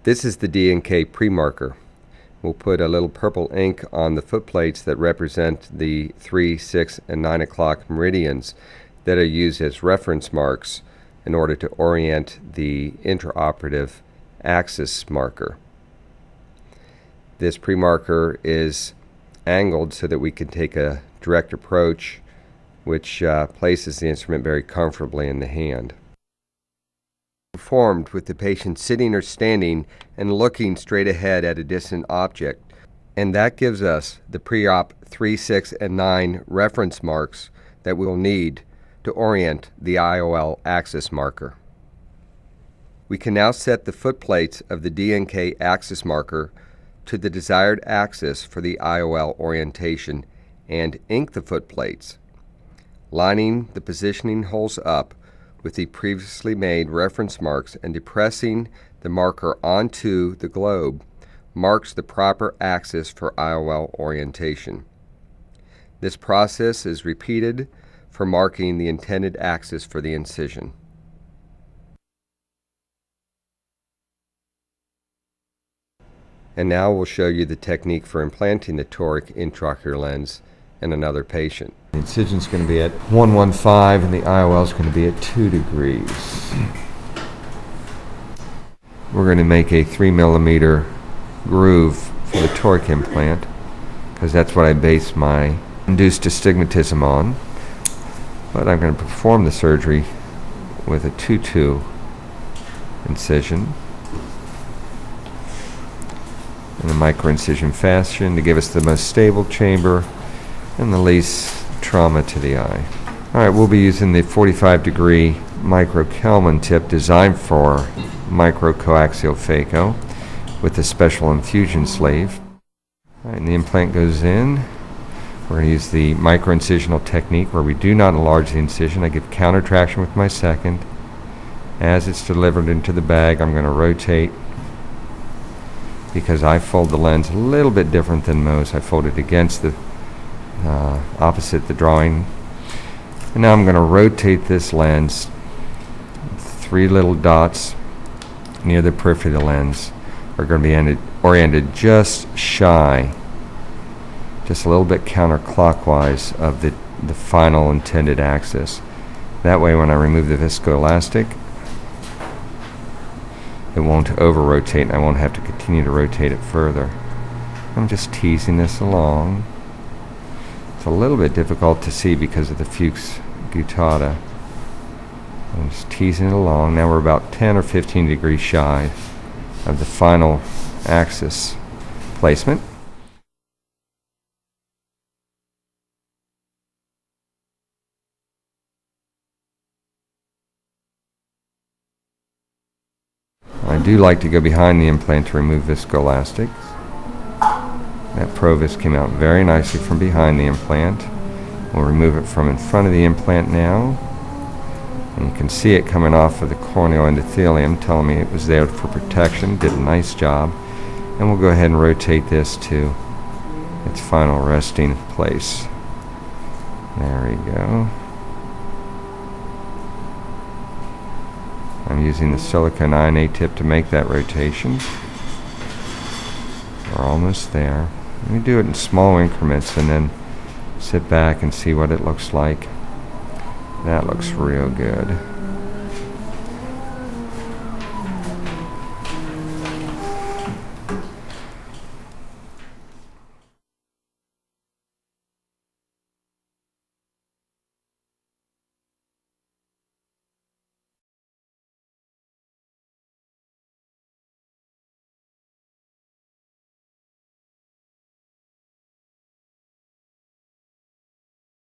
This is the D&K pre-marker. We'll put a little purple ink on the foot plates that represent the 3, 6, and 9 o'clock meridians that are used as reference marks in order to orient the intraoperative axis marker. This pre-marker is angled so that we can take a direct approach, which places the instrument very comfortably in the hand. Performed with the patient sitting or standing and looking straight ahead at a distant object, and that gives us the pre-op 3, 6, and 9 reference marks that we'll need to orient the IOL axis marker. We can now set the foot plates of the D&K axis marker to the desired axis for the IOL orientation and ink the foot plates. Lining the positioning holes up with the previously made reference marks and depressing the marker onto the globe marks the proper axis for IOL orientation. This process is repeated for marking the intended axis for the incision. And now we'll show you the technique for implanting the toric intraocular lens in another patient. The incision is going to be at 115 and the IOL is going to be at 2 degrees. We're going to make a 3 millimeter groove for the toric implant because that's what I base my induced astigmatism on. But I'm going to perform the surgery with a 2-2 incision in a micro-incision fashion to give us the most stable chamber and the least trauma to the eye. Alright, we'll be using the 45-degree micro-Kelman tip designed for micro-coaxial phaco with a special infusion sleeve. Alright, and the implant goes in. We're going to use the micro-incisional technique where we do not enlarge the incision. I give counter traction with my second. As it's delivered into the bag, I'm going to rotate because I fold the lens a little bit different than most. I fold it against the opposite the drawing. And now I'm going to rotate this lens. 3 little dots near the periphery of the lens are going to be oriented just shy, just a little bit counterclockwise of the final intended axis. That way when I remove the viscoelastic, it won't over-rotate and I won't have to continue to rotate it further. I'm just teasing this along. It's a little bit difficult to see because of the fuchs guttata. I'm just teasing it along. Now we're about 10 or 15 degrees shy of the final axis placement. I do like to go behind the implant to remove viscoelastics. That Provis came out very nicely from behind the implant. We'll remove it from in front of the implant now. And you can see it coming off of the corneal endothelium, telling me it was there for protection. Did a nice job. And we'll go ahead and rotate this to its final resting place. There we go. I'm using the silicone ionate tip to make that rotation. We're almost there. We do it in small increments and then sit back and see what it looks like. That looks real good.